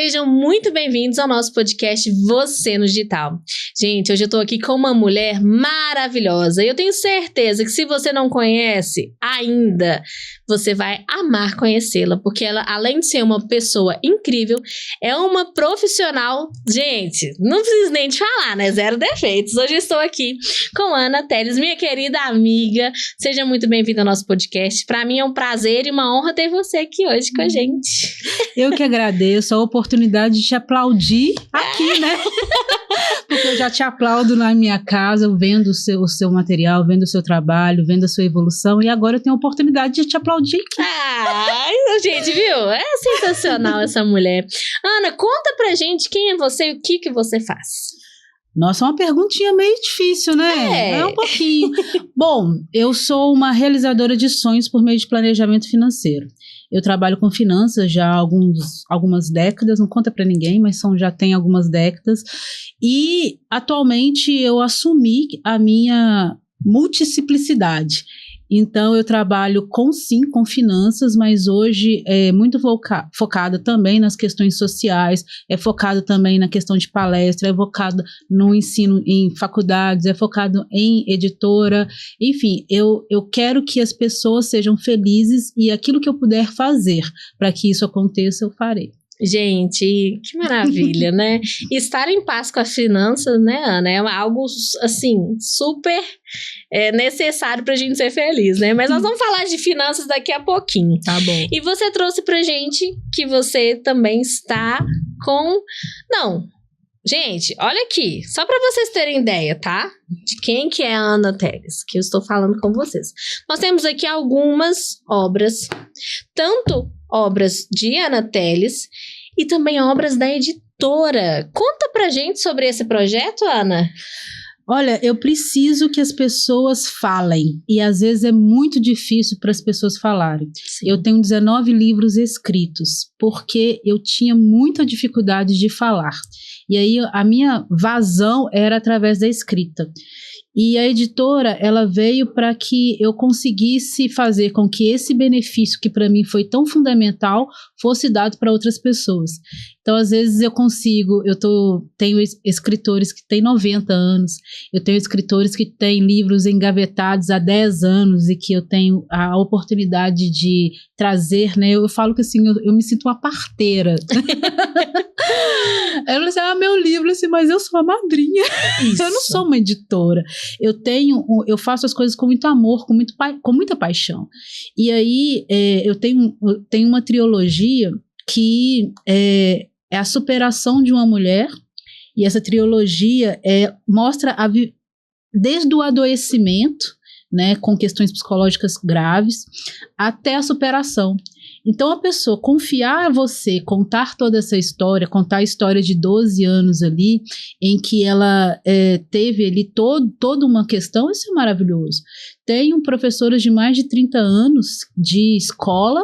Sejam muito bem-vindos ao nosso podcast Você no Digital. Gente, hoje eu tô aqui com uma mulher maravilhosa e eu tenho certeza que se você não conhece ainda, você vai amar conhecê-la, porque ela, além de ser uma pessoa incrível, é uma profissional, gente, não preciso nem te falar, né? Zero defeitos. Hoje eu estou aqui com Ana Teles, minha querida amiga. Seja muito bem-vinda ao nosso podcast. Para mim é um prazer e uma honra ter você aqui hoje com a gente. Eu que agradeço a oportunidade de te aplaudir aqui, né? Porque eu já te aplaudo na minha casa, vendo o seu material, vendo o seu trabalho, vendo a sua evolução, e agora eu tenho a oportunidade de te aplaudir aqui. Ai, gente, viu? É sensacional essa mulher. Ana, conta pra gente quem é você e o que você faz. Nossa, uma perguntinha meio difícil, né? É um pouquinho. Bom, eu sou uma realizadora de sonhos por meio de planejamento financeiro. Eu trabalho com finanças já há algumas décadas, não conta para ninguém, mas já tem algumas décadas. E atualmente eu assumi a minha multidisciplicidade. Então eu trabalho com finanças, mas hoje é muito focada também nas questões sociais, é focado também na questão de palestra, é focado no ensino em faculdades, é focado em editora, enfim, eu quero que as pessoas sejam felizes e aquilo que eu puder fazer para que isso aconteça, eu farei. Gente, que maravilha, né? Estar em paz com as finanças, né, Ana? É algo, assim, super necessário pra gente ser feliz, né? Mas nós vamos falar de finanças daqui a pouquinho. Tá bom. E você trouxe pra gente que você também está com... Não, gente, olha aqui, só pra vocês terem ideia, tá? De quem que é a Ana Teles, que eu estou falando com vocês. Nós temos aqui algumas obras, tanto obras de Ana Teles e também obras da editora. Conta pra gente sobre esse projeto, Ana. Olha, eu preciso que as pessoas falem, e às vezes é muito difícil para as pessoas falarem. Sim. Eu tenho 19 livros escritos, porque eu tinha muita dificuldade de falar. E aí a minha vazão era através da escrita. E a editora, ela veio para que eu conseguisse fazer com que esse benefício, que para mim foi tão fundamental, fosse dado para outras pessoas. Então, às vezes tenho escritores que têm 90 anos, eu tenho escritores que têm livros engavetados há 10 anos e que eu tenho a oportunidade de trazer, né? Eu falo que assim, eu me sinto uma parteira. Eu falo assim, meu livro, assim, mas eu sou a madrinha. Isso. Eu não sou uma editora. Eu faço as coisas com muito amor, com muita paixão. E aí, eu tenho uma trilogia que é a superação de uma mulher, e essa trilogia mostra desde o adoecimento, né, com questões psicológicas graves, até a superação. Então a pessoa confiar a você, contar toda essa história, contar a história de 12 anos ali, em que ela teve ali toda uma questão, isso é maravilhoso. Tenho professoras de mais de 30 anos de escola,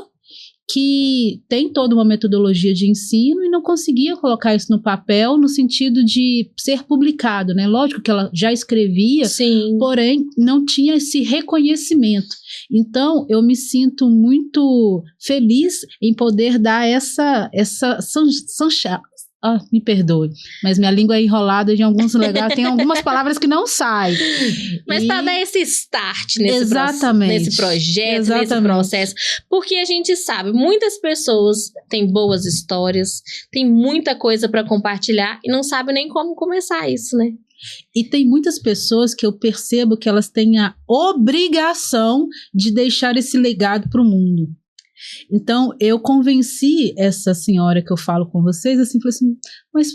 que tem toda uma metodologia de ensino e não conseguia colocar isso no papel no sentido de ser publicado, né? Lógico que ela já escrevia, sim, porém não tinha esse reconhecimento. Então, eu me sinto muito feliz em poder dar essa me perdoe, mas minha língua é enrolada de alguns lugares, tem algumas palavras que não saem. Mas para dar esse start nesse projeto, nesse processo, porque a gente sabe, muitas pessoas têm boas histórias, têm muita coisa para compartilhar e não sabem nem como começar isso, né? E tem muitas pessoas que eu percebo que elas têm a obrigação de deixar esse legado para o mundo. Então, eu convenci essa senhora que eu falo com vocês, assim, falei assim, mas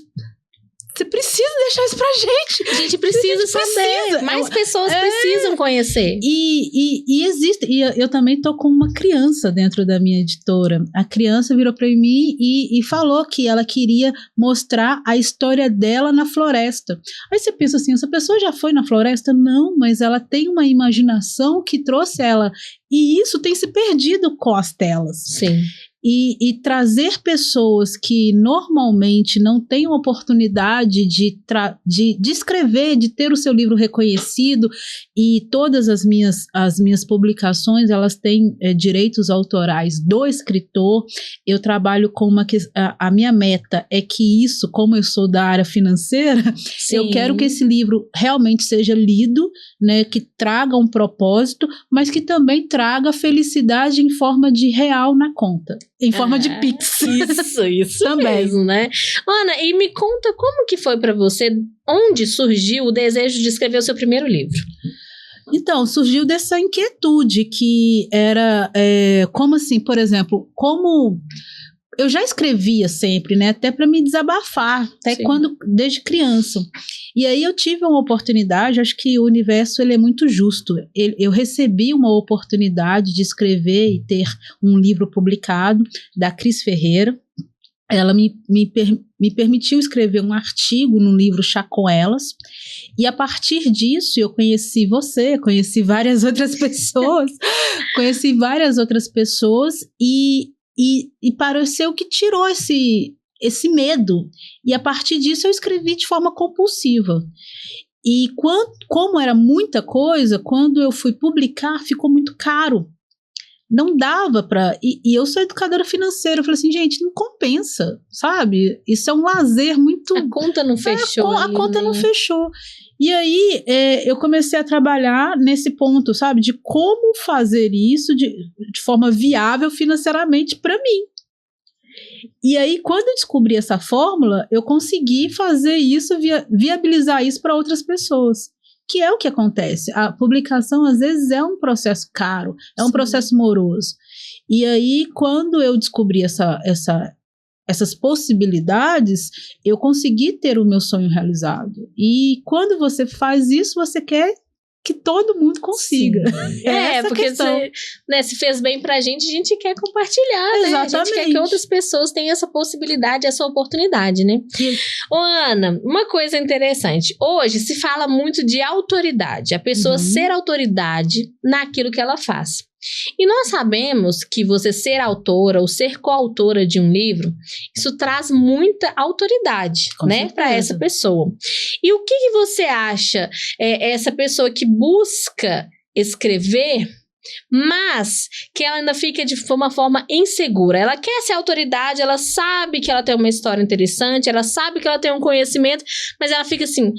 você precisa deixar isso pra gente. A gente precisa saber. Mais pessoas precisam conhecer. E existe. E eu também tô com uma criança dentro da minha editora. A criança virou pra mim e falou que ela queria mostrar a história dela na floresta. Aí você pensa assim, essa pessoa já foi na floresta? Não, mas ela tem uma imaginação que trouxe ela. E isso tem se perdido com as telas. Sim. e trazer pessoas que normalmente não têm oportunidade de escrever, de ter o seu livro reconhecido, e todas as minhas publicações, elas têm direitos autorais do escritor. Eu trabalho com a minha meta é que isso, como eu sou da área financeira, sim, eu quero que esse livro realmente seja lido, né, que traga um propósito, mas que também traga felicidade em forma de real na conta. Em forma de Pix. Isso também. Mesmo, né? Ana, e me conta como que foi para você, onde surgiu o desejo de escrever o seu primeiro livro? Então, surgiu dessa inquietude que era, como assim, por exemplo, como... Eu já escrevia sempre, né? Até para me desabafar, desde criança. E aí eu tive uma oportunidade, acho que o universo ele é muito justo. Eu recebi uma oportunidade de escrever e ter um livro publicado da Cris Ferreira. Ela me permitiu escrever um artigo no livro Chá com Elas. E a partir disso eu conheci você, conheci várias outras pessoas, e pareceu que tirou esse medo. E a partir disso eu escrevi de forma compulsiva. E como era muita coisa, quando eu fui publicar, ficou muito caro. Não dava para... E eu sou educadora financeira. Eu falei assim, gente, não compensa, sabe? Isso é um lazer muito... A conta não fechou. A conta não fechou. E aí, eu comecei a trabalhar nesse ponto, sabe? De como fazer isso de forma viável financeiramente para mim. E aí, quando eu descobri essa fórmula, eu consegui fazer isso, viabilizar isso para outras pessoas. Que é o que acontece. A publicação, às vezes, é um processo caro, é um processo moroso. E aí, quando eu descobri essas possibilidades, eu consegui ter o meu sonho realizado. E quando você faz isso, você quer que todo mundo consiga. Porque você, né, se fez bem pra gente, a gente quer compartilhar, né? Exatamente. A gente quer que outras pessoas tenham essa possibilidade, essa oportunidade, né? Ô, Ana, uma coisa interessante. Hoje se fala muito de autoridade, a pessoa ser autoridade naquilo que ela faz. E nós sabemos que você ser autora ou ser coautora de um livro, isso traz muita autoridade, né, para essa pessoa. E o que você acha, essa pessoa que busca escrever, mas que ela ainda fica de uma forma insegura? Ela quer ser autoridade, ela sabe que ela tem uma história interessante, ela sabe que ela tem um conhecimento, mas ela fica assim...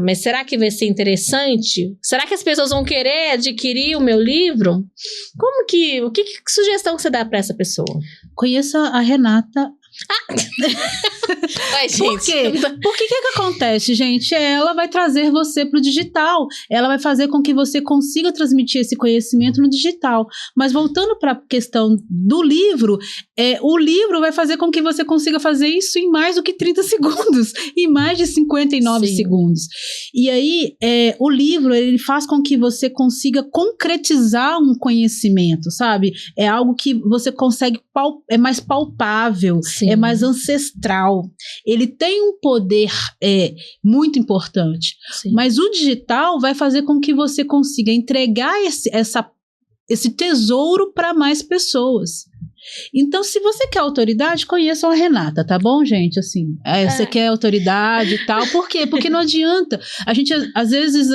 mas será que vai ser interessante? Será que as pessoas vão querer adquirir o meu livro? Que sugestão você dá para essa pessoa? Conheça a Renata. Ai, gente. Por quê? Porque o que acontece, gente? Ela vai trazer você para o digital. Ela vai fazer com que você consiga transmitir esse conhecimento no digital. Mas voltando para a questão do livro, o livro vai fazer com que você consiga fazer isso em mais do que 30 segundos. Em mais de 59 segundos. E aí, o livro, ele faz com que você consiga concretizar um conhecimento, sabe? É algo que você consegue, é mais palpável. Sim. É mais ancestral. Ele tem um poder muito importante. Sim. Mas o digital vai fazer com que você consiga entregar esse tesouro para mais pessoas. Então, se você quer autoridade, conheçam a Renata, tá bom, gente? Assim, você quer autoridade e tal. Por quê? Porque não adianta. Às vezes,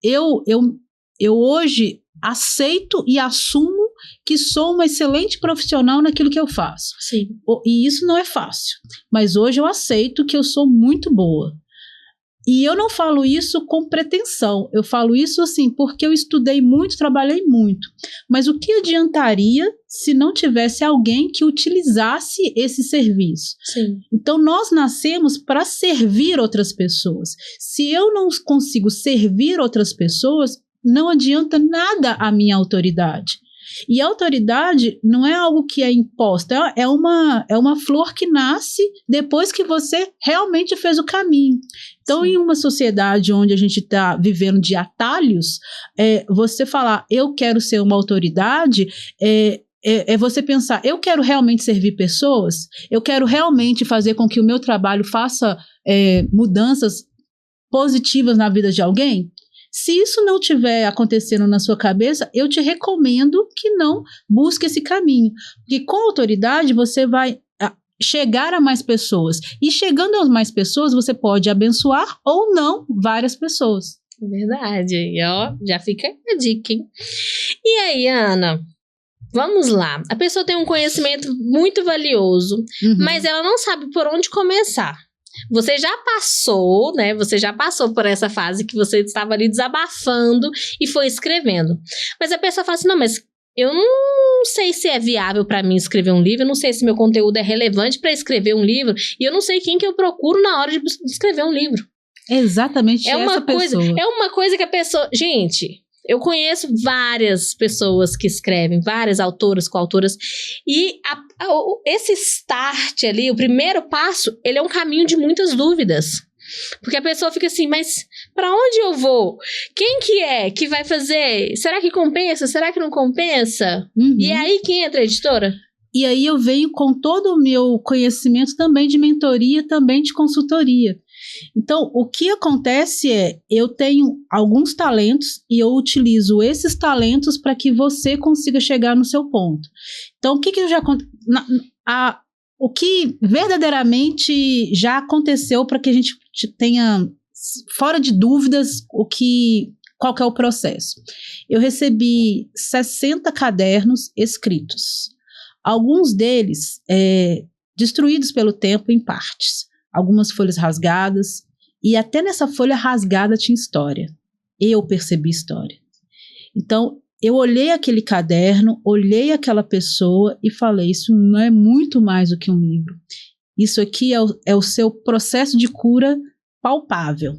eu hoje aceito e assumo que sou uma excelente profissional naquilo que eu faço. Sim. E isso não é fácil. Mas hoje eu aceito que eu sou muito boa. E eu não falo isso com pretensão. Eu falo isso assim porque eu estudei muito, trabalhei muito. Mas o que adiantaria se não tivesse alguém que utilizasse esse serviço? Sim. Então, nós nascemos para servir outras pessoas. Se eu não consigo servir outras pessoas, não adianta nada a minha autoridade. E a autoridade não é algo que é imposta, é uma flor que nasce depois que você realmente fez o caminho. Então, em uma sociedade onde a gente está vivendo de atalhos, você falar, eu quero ser uma autoridade, é você pensar, eu quero realmente servir pessoas? Eu quero realmente fazer com que o meu trabalho faça mudanças positivas na vida de alguém? Se isso não estiver acontecendo na sua cabeça, eu te recomendo que não busque esse caminho. Porque com autoridade você vai chegar a mais pessoas. E chegando a mais pessoas, você pode abençoar ou não várias pessoas. Verdade. E ó, já fica a dica, hein? E aí, Ana, vamos lá. A pessoa tem um conhecimento muito valioso, mas ela não sabe por onde começar. Você já passou, né? Você já passou por essa fase que você estava ali desabafando e foi escrevendo. Mas a pessoa fala assim, não, mas eu não sei se é viável para mim escrever um livro, eu não sei se meu conteúdo é relevante para escrever um livro, e eu não sei quem que eu procuro na hora de escrever um livro. Exatamente essa pessoa. É uma coisa que a pessoa... Gente, eu conheço várias pessoas que escrevem, várias autoras, coautoras, e esse start ali, o primeiro passo, ele é um caminho de muitas dúvidas. Porque a pessoa fica assim, mas para onde eu vou? Quem que é que vai fazer? Será que compensa? Será que não compensa? E é aí que entra a editora? E aí eu venho com todo o meu conhecimento também de mentoria, também de consultoria. Então, o que acontece é, eu tenho alguns talentos e eu utilizo esses talentos para que você consiga chegar no seu ponto. Então, o que eu já... O que verdadeiramente já aconteceu para que a gente tenha, fora de dúvidas, qual que é o processo. Eu recebi 60 cadernos escritos. Alguns deles destruídos pelo tempo em partes. Algumas folhas rasgadas. E até nessa folha rasgada tinha história. Eu percebi história. Então, eu olhei aquele caderno, olhei aquela pessoa e falei, isso não é muito mais do que um livro. Isso aqui é o seu processo de cura palpável.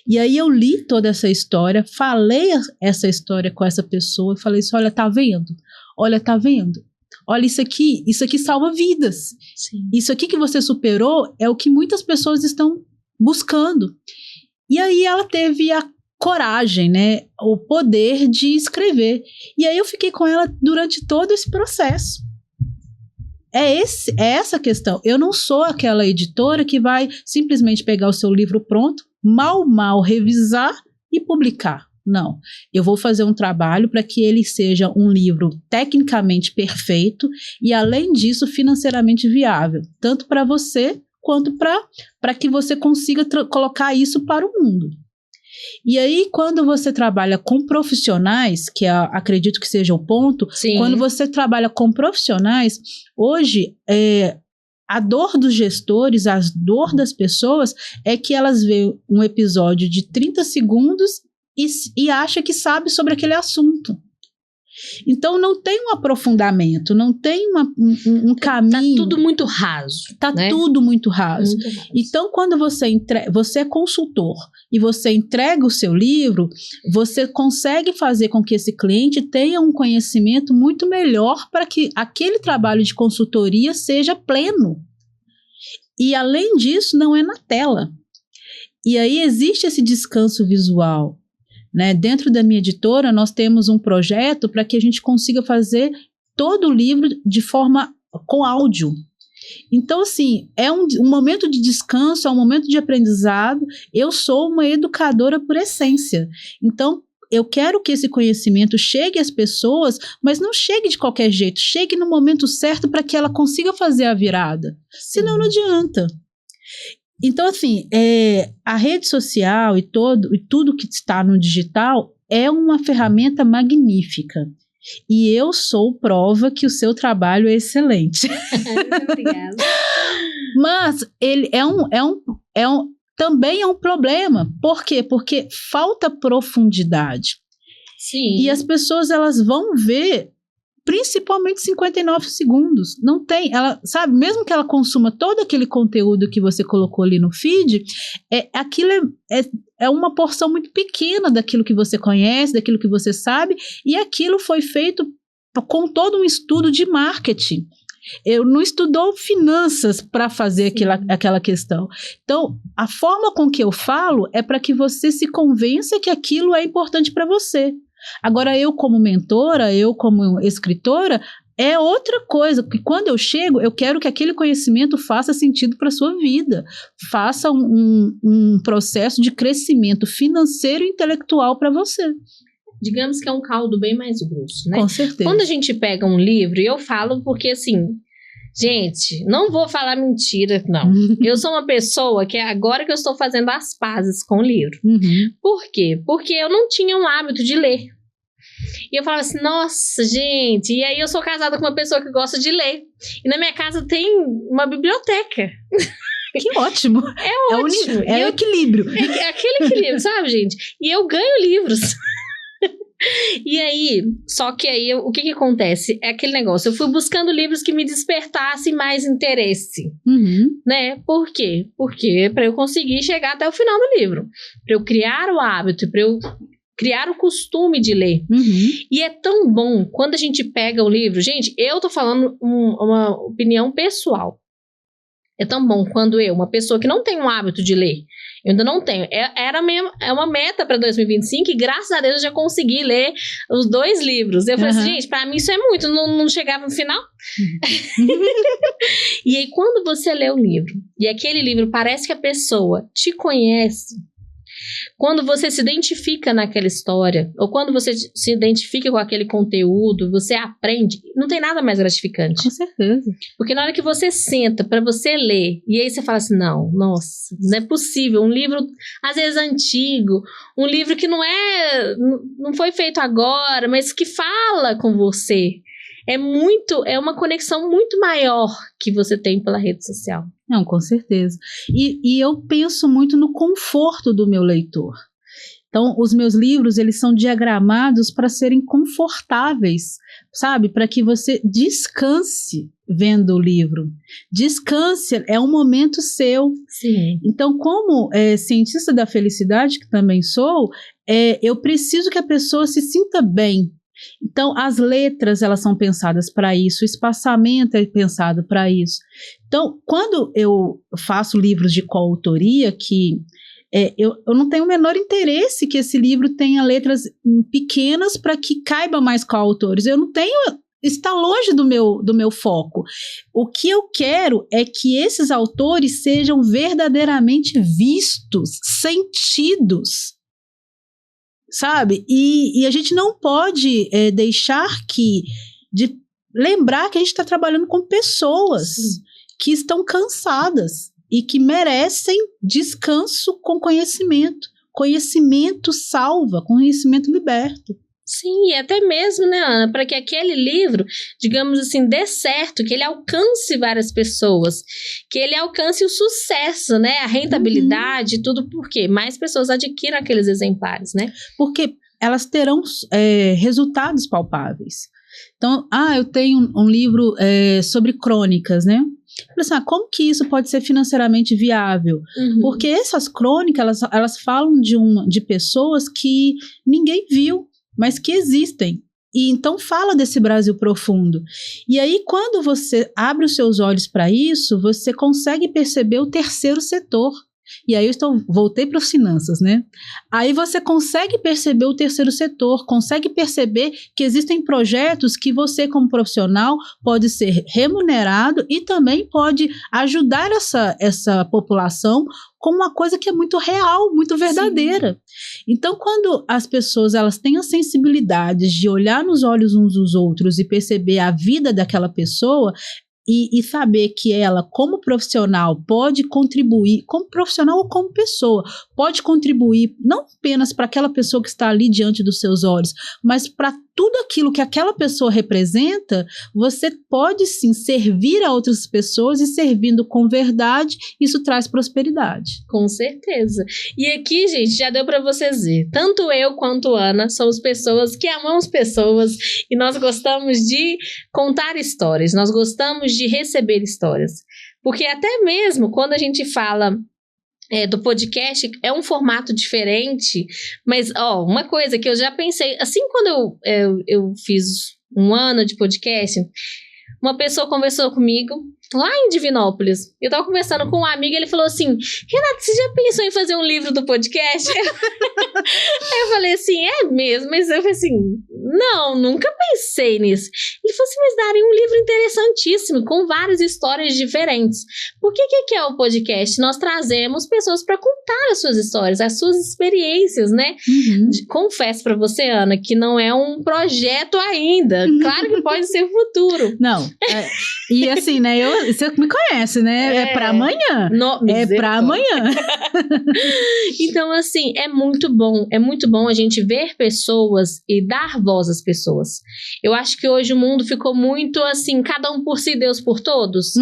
E aí eu li toda essa história, falei essa história com essa pessoa e falei assim, olha, tá vendo? Olha, tá vendo? Olha, isso aqui salva vidas. Sim. Isso aqui que você superou é o que muitas pessoas estão buscando. E aí ela teve a coragem, né, o poder de escrever. E aí eu fiquei com ela durante todo esse processo. É essa a questão. Eu não sou aquela editora que vai simplesmente pegar o seu livro pronto, mal revisar e publicar. Não. Eu vou fazer um trabalho para que ele seja um livro tecnicamente perfeito e, além disso, financeiramente viável. Tanto para você, quanto para que você consiga colocar isso para o mundo. E aí, quando você trabalha com profissionais, que acredito que seja o ponto, Sim. Quando você trabalha com profissionais, hoje, a dor dos gestores, a dor das pessoas, é que elas veem um episódio de 30 segundos e acha que sabe sobre aquele assunto. Então, não tem um aprofundamento, não tem um caminho. Tá tudo muito raso. Tá tudo muito raso. Então, quando você é consultor e você entrega o seu livro, você consegue fazer com que esse cliente tenha um conhecimento muito melhor para que aquele trabalho de consultoria seja pleno. E, além disso, não é na tela. E aí existe esse descanso visual. Né? Dentro da minha editora, nós temos um projeto para que a gente consiga fazer todo o livro de forma com áudio. Então, assim, é um momento de descanso, é um momento de aprendizado. Eu sou uma educadora por essência. Então, eu quero que esse conhecimento chegue às pessoas, mas não chegue de qualquer jeito. Chegue no momento certo para que ela consiga fazer a virada. Senão não adianta. Então, assim, a rede social e tudo que está no digital é uma ferramenta magnífica. E eu sou prova que o seu trabalho é excelente. Muito obrigada. Mas ele também é um problema. Por quê? Porque falta profundidade. Sim. E as pessoas, elas vão ver principalmente 59 segundos. Não tem, ela sabe, mesmo que ela consuma todo aquele conteúdo que você colocou ali no feed, aquilo é uma porção muito pequena daquilo que você conhece, daquilo que você sabe, e aquilo foi feito com todo um estudo de marketing. Eu não estudou finanças para fazer aquela questão. Então, a forma com que eu falo é para que você se convença que aquilo é importante para você. Agora, eu como mentora, eu como escritora, é outra coisa, porque quando eu chego, eu quero que aquele conhecimento faça sentido para a sua vida, faça um processo de crescimento financeiro e intelectual para você. Digamos que é um caldo bem mais grosso, né? Com certeza. Quando a gente pega um livro, e eu falo porque assim, gente, não vou falar mentira, não. Eu sou uma pessoa que agora que eu estou fazendo as pazes com o livro. Por quê? Porque eu não tinha um hábito de ler. E eu falava assim, nossa, gente, e aí eu sou casada com uma pessoa que gosta de ler. E na minha casa tem uma biblioteca. Que ótimo. É ótimo. É o equilíbrio. É aquele equilíbrio, sabe, gente? E eu ganho livros. E aí, só que aí, o que acontece? É aquele negócio, eu fui buscando livros que me despertassem mais interesse, né? Por quê? Porque para eu conseguir chegar até o final do livro, para eu criar o hábito, para eu criar o costume de ler. E é tão bom quando a gente pega o livro, gente, eu tô falando uma opinião pessoal. É tão bom quando uma pessoa que não tem um hábito de ler, eu ainda não tenho, é uma meta para 2025 e graças a Deus eu já consegui ler os 2 livros. Eu falei assim, gente, para mim isso é muito, não chegava no final. E aí quando você lê o livro, e aquele livro parece que a pessoa te conhece, quando você se identifica naquela história, ou quando você se identifica com aquele conteúdo, você aprende, não tem nada mais gratificante. Com certeza. Porque na hora que você senta para você ler, e aí você fala assim, não é possível, um livro às vezes antigo, um livro que não foi feito agora, mas que fala com você. É uma conexão muito maior que você tem pela rede social. Não, com certeza. E eu penso muito no conforto do meu leitor. Então, os meus livros, eles são diagramados para serem confortáveis, sabe? Para que você descanse vendo o livro. Descanse, é um momento seu. Sim. Então, como cientista da felicidade, que também sou, eu preciso que a pessoa se sinta bem. Então, as letras, elas são pensadas para isso, o espaçamento é pensado para isso. Então, quando eu faço livros de coautoria, que eu não tenho o menor interesse que esse livro tenha letras pequenas para que caiba mais coautores. Eu não tenho, está longe do meu foco. O que eu quero é que esses autores sejam verdadeiramente vistos, sentidos, sabe? E a gente não pode deixar de lembrar que a gente está trabalhando com pessoas que estão cansadas e que merecem descanso com conhecimento. Conhecimento salva, conhecimento liberta. Sim, e até mesmo, né, Ana, para que aquele livro, digamos assim, dê certo, que ele alcance várias pessoas, que ele alcance o sucesso, né, a rentabilidade, tudo, porque mais pessoas adquiram aqueles exemplares, né? Porque elas terão resultados palpáveis. Então, eu tenho um livro sobre crônicas, né? Assim, como que isso pode ser financeiramente viável? Porque essas crônicas, elas falam de pessoas que ninguém viu, mas que existem. E então fala desse Brasil profundo. E aí, quando você abre os seus olhos para isso, você consegue perceber o terceiro setor. E aí voltei para as finanças, né? Aí você consegue perceber o terceiro setor, consegue perceber que existem projetos que você, como profissional, pode ser remunerado e também pode ajudar essa população com uma coisa que é muito real, muito verdadeira. Sim. Então, quando as pessoas elas têm a sensibilidade de olhar nos olhos uns dos outros e perceber a vida daquela pessoa, e saber que ela, como profissional, pode contribuir, como profissional ou como pessoa, pode contribuir não apenas para aquela pessoa que está ali diante dos seus olhos, mas para tudo aquilo que aquela pessoa representa, você pode sim servir a outras pessoas e servindo com verdade, isso traz prosperidade. Com certeza. E aqui, gente, já deu para vocês ver, tanto eu quanto Ana somos pessoas que amamos pessoas e nós gostamos de contar histórias, nós gostamos de receber histórias, porque até mesmo quando a gente fala do podcast, é um formato diferente, mas uma coisa que eu já pensei, assim quando eu fiz 1 ano de podcast, uma pessoa conversou comigo lá em Divinópolis, eu tava conversando com um amigo, ele falou assim, Renata, você já pensou em fazer um livro do podcast? Aí eu falei assim, é mesmo, mas eu falei assim, não, nunca pensei nisso. Ele falou assim, mas daria um livro interessantíssimo, com várias histórias diferentes. Por que é o podcast? Nós trazemos pessoas para contar as suas histórias, as suas experiências, né? Confesso para você, Ana, que não é um projeto ainda. Claro que pode ser o futuro. Não, e assim, né, você me conhece, né? É para amanhã. É para amanhã. Então, assim, é muito bom a gente ver pessoas e dar voz às pessoas. Eu acho que hoje o mundo ficou muito assim, cada um por si, Deus por todos.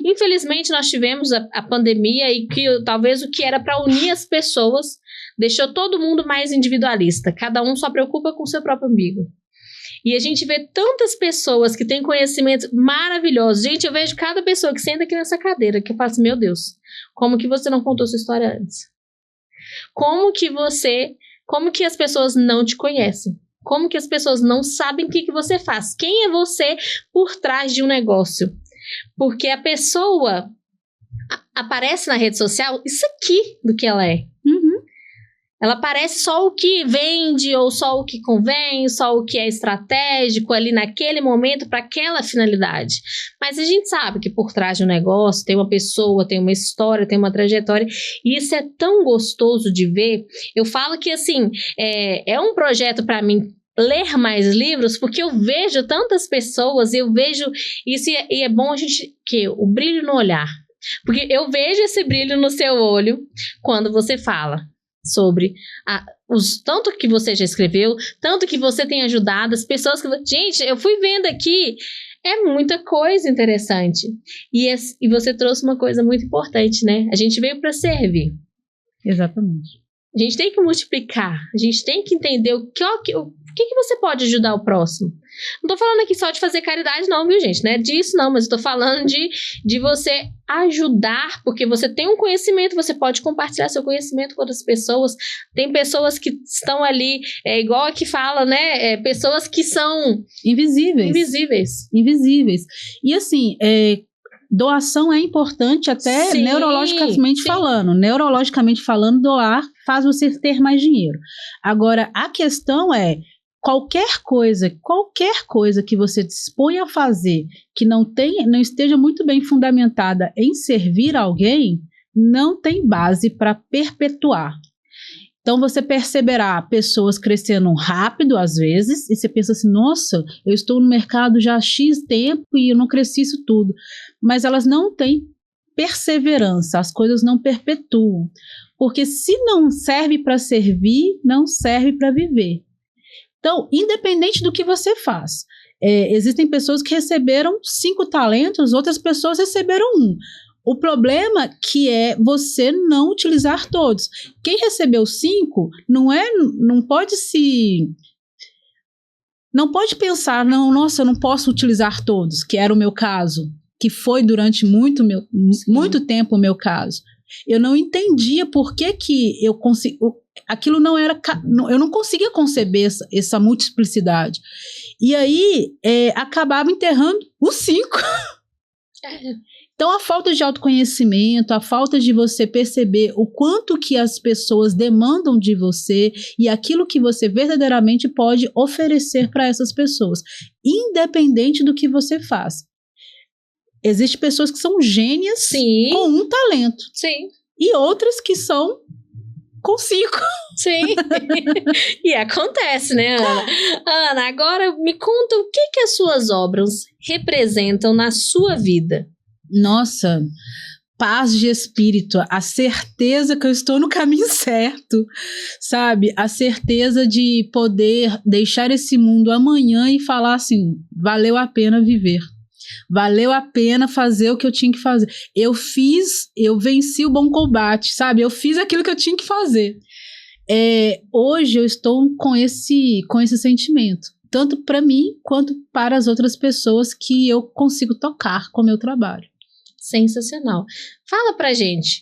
Infelizmente, nós tivemos a pandemia e que talvez o que era para unir as pessoas deixou todo mundo mais individualista. Cada um só preocupa com o seu próprio umbigo. E a gente vê tantas pessoas que têm conhecimentos maravilhosos. Gente, eu vejo cada pessoa que senta aqui nessa cadeira que eu falo assim, meu Deus, como que você não contou sua história antes? Como que as pessoas não te conhecem? Como que as pessoas não sabem o que você faz? Quem é você por trás de um negócio? Porque a pessoa aparece na rede social isso aqui do que ela é. Ela aparece só o que vende, ou só o que convém, só o que é estratégico ali naquele momento para aquela finalidade. Mas a gente sabe que por trás de um negócio tem uma pessoa, tem uma história, tem uma trajetória. E isso é tão gostoso de ver. Eu falo que, assim, é um projeto para mim ler mais livros, porque eu vejo tantas pessoas, eu vejo isso e é bom a gente, o brilho no olhar. Porque eu vejo esse brilho no seu olho quando você fala sobre tanto que você já escreveu, tanto que você tem ajudado as pessoas que... Gente, eu fui vendo aqui, é muita coisa interessante. E você trouxe uma coisa muito importante, né? A gente veio para servir. Exatamente. A gente tem que multiplicar, a gente tem que entender o que você pode ajudar o próximo. Não tô falando aqui só de fazer caridade não, viu, gente? Não é disso não, mas eu tô falando de você ajudar, porque você tem um conhecimento, você pode compartilhar seu conhecimento com outras pessoas. Tem pessoas que estão ali, igual aqui fala, né? Pessoas que são... Invisíveis. E assim, doação é importante até neurologicamente falando. Neurologicamente falando, doar faz você ter mais dinheiro. Agora, a questão é, qualquer coisa que você disponha a fazer que não esteja muito bem fundamentada em servir alguém, não tem base para perpetuar. Então, você perceberá pessoas crescendo rápido, às vezes, e você pensa assim, nossa, eu estou no mercado já há X tempo e eu não cresci isso tudo. Mas elas não têm perseverança, as coisas não perpetuam. Porque se não serve para servir, não serve para viver. Então, independente do que você faz, existem pessoas que receberam 5 talentos, outras pessoas receberam 1. O problema que é você não utilizar todos. Quem recebeu 5 não pode pensar, nossa, eu não posso utilizar todos, que era o meu caso, que foi durante muito tempo o meu caso. Eu não entendia por que eu consigo, aquilo não era, eu não conseguia conceber essa multiplicidade. E aí acabava enterrando os 5. Então, a falta de autoconhecimento, a falta de você perceber o quanto que as pessoas demandam de você e aquilo que você verdadeiramente pode oferecer para essas pessoas, independente do que você faz. Existem pessoas que são gênias com 1 talento. Sim. E outras que são com 5. Sim. E acontece, né, Ana? Ana, agora me conta o que as suas obras representam na sua vida. Nossa, paz de espírito, a certeza que eu estou no caminho certo, sabe? A certeza de poder deixar esse mundo amanhã e falar assim, valeu a pena viver. Valeu a pena fazer o que eu tinha que fazer. Eu venci o bom combate, sabe? Eu fiz aquilo que eu tinha que fazer. Hoje eu estou com esse sentimento, tanto para mim quanto para as outras pessoas que eu consigo tocar com o meu trabalho. Sensacional. Fala pra gente,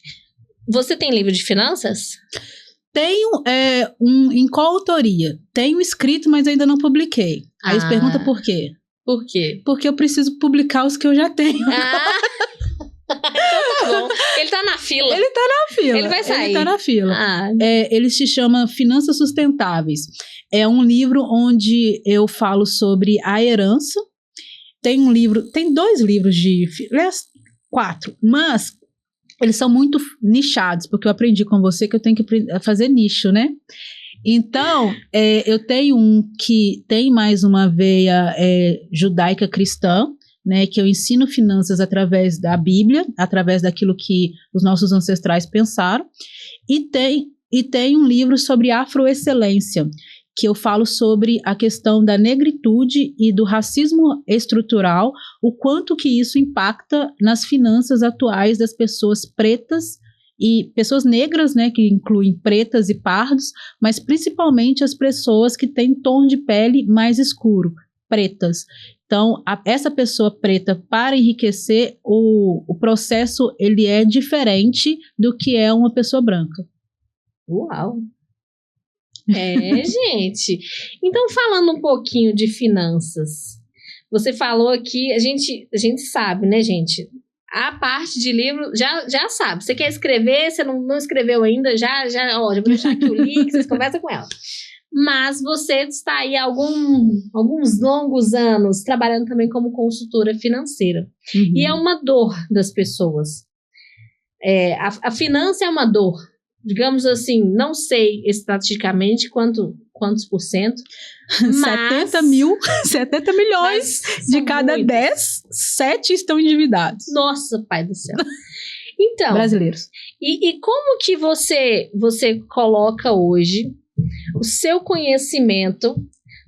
você tem livro de finanças? Tenho em qual autoria? Tenho escrito, mas ainda não publiquei. Aí você pergunta por quê? Por quê? Porque eu preciso publicar os que eu já tenho. Tá bom. Ele tá na fila. Ele tá na fila. Ele vai sair. Ele tá na fila. Ah. Ele se chama Finanças Sustentáveis. É um livro onde eu falo sobre a herança. Tem 2 livros aliás, 4, mas eles são muito nichados, porque eu aprendi com você que eu tenho que fazer nicho, né? Então, eu tenho um que tem mais uma veia judaica cristã, né, que eu ensino finanças através da Bíblia, através daquilo que os nossos ancestrais pensaram, e tem um livro sobre afroexcelência, que eu falo sobre a questão da negritude e do racismo estrutural, o quanto que isso impacta nas finanças atuais das pessoas pretas e pessoas negras, né, que incluem pretas e pardos, mas principalmente as pessoas que têm tom de pele mais escuro, pretas. Então, essa pessoa preta, para enriquecer, o processo ele é diferente do que é uma pessoa branca. Uau! Gente. Então, falando um pouquinho de finanças, você falou aqui, a gente sabe, né, gente? A parte de livro, já sabe. Você quer escrever, você não escreveu ainda, já vou deixar aqui o link, vocês conversam com ela. Mas você está aí há alguns longos anos trabalhando também como consultora financeira. Uhum. E é uma dor das pessoas. A finança é uma dor. Digamos assim, não sei estatisticamente quantos por cento, mas 70 milhões de cada muitos. 10, 7 estão endividados. Nossa, pai do céu. Então, brasileiros. E como que você coloca hoje o seu conhecimento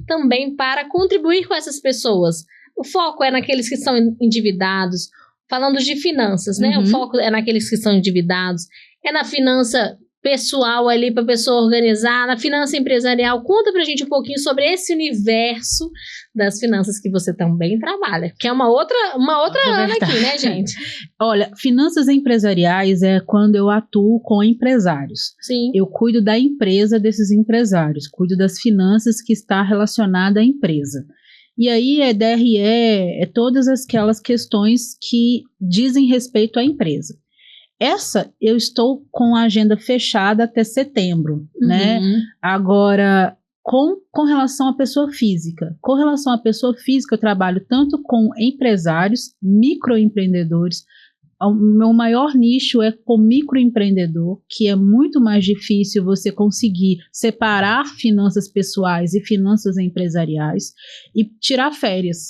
também para contribuir com essas pessoas? O foco é naqueles que são endividados, falando de finanças, né? Uhum. O foco é naqueles que são endividados, é na finança pessoal ali para a pessoa organizar, na finança empresarial. Conta pra gente um pouquinho sobre esse universo das finanças que você também trabalha, que é uma outra Ana aqui, né, gente? Olha, finanças empresariais é quando eu atuo com empresários. Sim. Eu cuido da empresa desses empresários, cuido das finanças que está relacionada à empresa. E aí DRE, todas aquelas questões que dizem respeito à empresa. Essa eu estou com a agenda fechada até setembro, né? Agora, com relação à pessoa física. Com relação à pessoa física, eu trabalho tanto com empresários, microempreendedores. O meu maior nicho é com microempreendedor, que é muito mais difícil você conseguir separar finanças pessoais e finanças empresariais e tirar férias.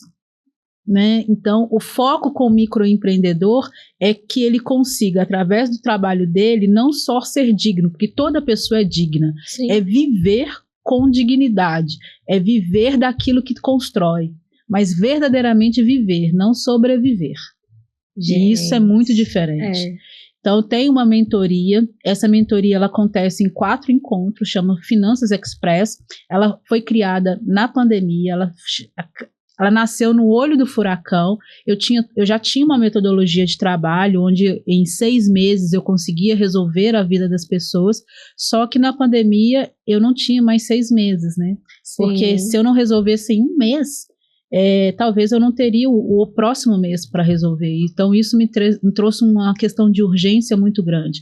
Né? Então, o foco com o microempreendedor é que ele consiga, através do trabalho dele, não só ser digno, porque toda pessoa é digna, Sim. É viver com dignidade, é viver daquilo que constrói, mas verdadeiramente viver, não sobreviver. E isso é muito diferente. Então, tem uma mentoria, essa mentoria ela acontece em 4 encontros, chama Finanças Express, ela foi criada na pandemia, ela nasceu no olho do furacão. Eu já tinha uma metodologia de trabalho onde em 6 meses eu conseguia resolver a vida das pessoas, só que na pandemia eu não tinha mais 6 meses, né? Sim. Porque se eu não resolvesse em 1 mês, talvez eu não teria o próximo mês para resolver. Então isso me trouxe uma questão de urgência muito grande.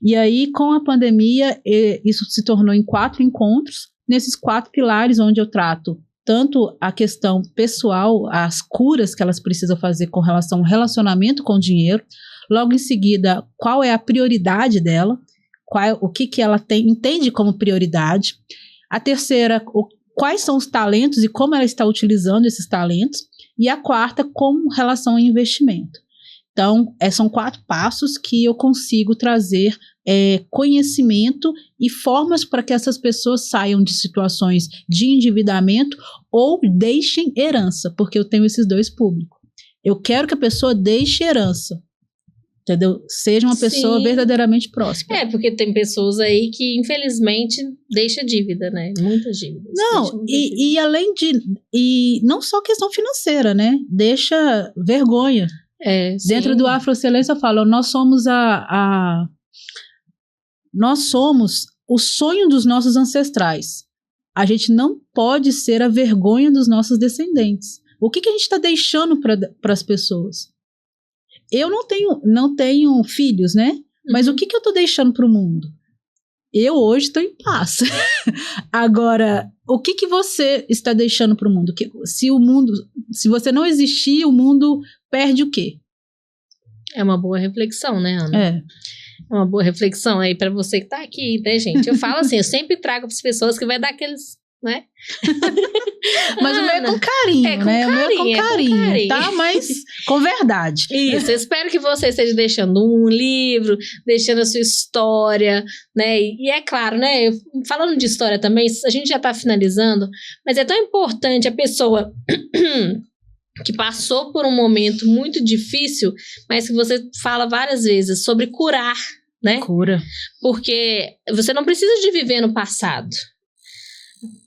E aí com a pandemia isso se tornou em 4 encontros, nesses 4 pilares onde eu trato tanto a questão pessoal, as curas que elas precisam fazer com relação ao relacionamento com o dinheiro, logo em seguida, qual é a prioridade dela, o que ela entende como prioridade, a terceira, quais são os talentos e como ela está utilizando esses talentos, e a quarta, com relação ao investimento. Então, são 4 passos que eu consigo trazer conhecimento e formas para que essas pessoas saiam de situações de endividamento ou deixem herança, porque eu tenho esses 2 públicos. Eu quero que a pessoa deixe herança, entendeu? Seja uma pessoa Sim. verdadeiramente próspera. Porque tem pessoas aí que, infelizmente, deixa dívida, né? Muitas dívidas. Não, e além de... não só questão financeira, né? Deixa vergonha. Dentro do Afroexcelência eu falo, nós somos o sonho dos nossos ancestrais. A gente não pode ser a vergonha dos nossos descendentes. O que a gente está deixando para as pessoas? eu não tenho filhos, né? Mas o que eu tô deixando pro mundo? Eu hoje estou em paz. Agora, o que você está deixando pro mundo? Se você não existir, o mundo perde o quê? É uma boa reflexão, né, Ana? É uma boa reflexão aí pra você que tá aqui, né, gente? Eu falo assim, eu sempre trago pras pessoas que vai dar aqueles, né? Mas o meu é com carinho, né? O meu é com carinho, tá? Mas com verdade. Isso, eu espero que você esteja deixando um livro, deixando a sua história, né? E é claro, né? Falando de história também, a gente já tá finalizando, mas é tão importante a pessoa que passou por um momento muito difícil, mas que você fala várias vezes sobre curar, né? Cura. Porque você não precisa de viver no passado.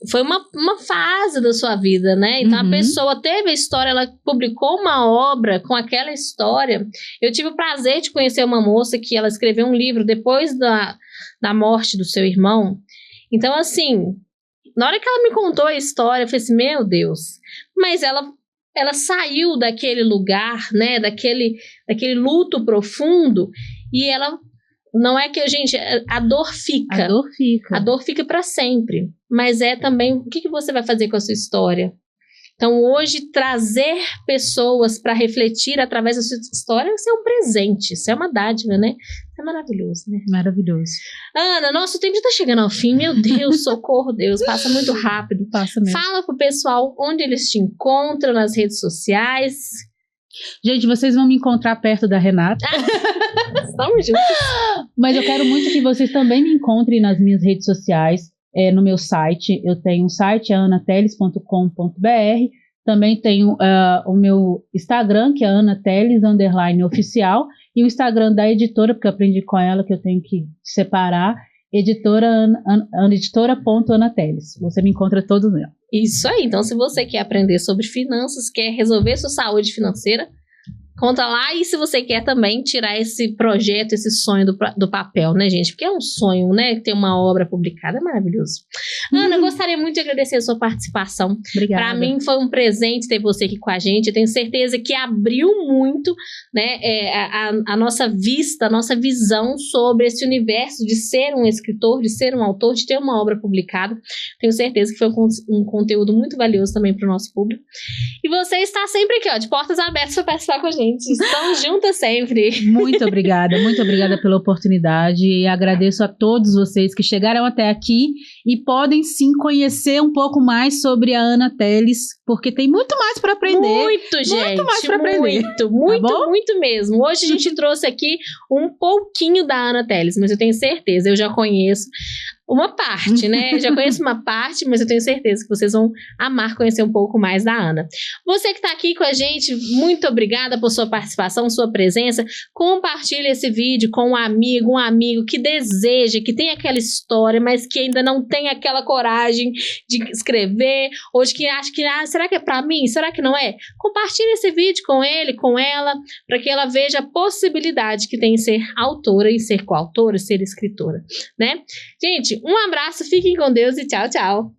Foi uma fase da sua vida, né? Então a pessoa teve a história, ela publicou uma obra com aquela história. Eu tive o prazer de conhecer uma moça que ela escreveu um livro depois da morte do seu irmão. Então, assim, na hora que ela me contou a história, eu falei assim, meu Deus. Mas ela saiu daquele lugar, né? Daquele luto profundo e ela... Não é que, gente, a dor fica. A dor fica. A dor fica para sempre. Mas é também o que você vai fazer com a sua história. Então, hoje, trazer pessoas para refletir através da sua história, isso é um presente, isso é uma dádiva, né? Isso é maravilhoso, né? Maravilhoso. Ana, nosso tempo já tá chegando ao fim. Meu Deus, socorro, Deus. Passa muito rápido. Passa mesmo. Fala pro pessoal onde eles te encontram nas redes sociais. Gente, vocês vão me encontrar perto da Renata. Estamos juntos. Mas eu quero muito que vocês também me encontrem nas minhas redes sociais, no meu site. Eu tenho um site, anateles.com.br. Também tenho o meu Instagram, que é anateles_oficial. E o Instagram da editora, porque eu aprendi com ela que eu tenho que separar. Editora.anateles. Você me encontra todo nela. Isso aí. Então, se você quer aprender sobre finanças, quer resolver sua saúde financeira, conta lá. E se você quer também tirar esse projeto, esse sonho do papel, né, gente? Porque é um sonho, né? Ter uma obra publicada é maravilhoso. Ana, eu gostaria muito de agradecer a sua participação. Obrigada. Para mim foi um presente ter você aqui com a gente. Eu tenho certeza que abriu muito, né, a nossa vista, a nossa visão sobre esse universo de ser um escritor, de ser um autor, de ter uma obra publicada. Tenho certeza que foi um conteúdo muito valioso também para o nosso público. E você está sempre aqui, ó, de portas abertas para participar com a gente. Estamos juntas sempre. Muito obrigada pela oportunidade e agradeço a todos vocês que chegaram até aqui e podem sim conhecer um pouco mais sobre a Ana Teles, porque tem muito mais para aprender. Muito, gente. Muito mais para aprender. Muito mesmo. Hoje a gente trouxe aqui um pouquinho da Ana Teles, mas eu tenho certeza, eu já conheço uma parte, né? Eu já conheço uma parte, mas eu tenho certeza que vocês vão amar conhecer um pouco mais da Ana. Você que está aqui com a gente, muito obrigada por sua participação, sua presença. Compartilhe esse vídeo com um amigo que deseja, que tem aquela história, mas que ainda não tem aquela coragem de escrever, ou de que acha que, será que é para mim? Será que não é? Compartilhe esse vídeo com ele, com ela, para que ela veja a possibilidade que tem em ser autora, e ser coautora, ser escritora, né? Gente, um abraço, fiquem com Deus e tchau, tchau.